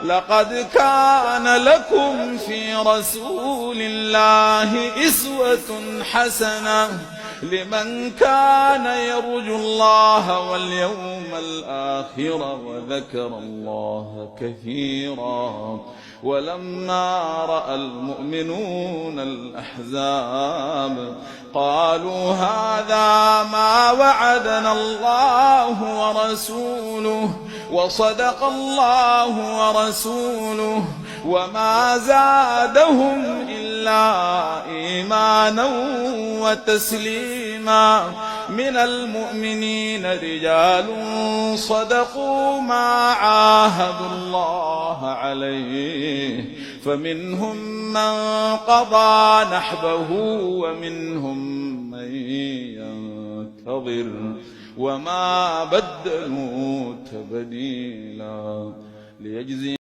لقد كان لكم في رسول الله أسوة حسنة لمن كان يرجو الله واليوم الآخر وذكر الله كثيرا. ولما رأى المؤمنون الأحزاب قالوا هذا ما وعدنا الله ورسوله وصدق الله ورسوله وما زادهم إلا إيمانا وتسليما. من المؤمنين رجال صدقوا ما عاهدوا الله عليه فمنهم من قضى نحبه ومنهم من ينتظر وما بدلوا تبديلا. ليجزي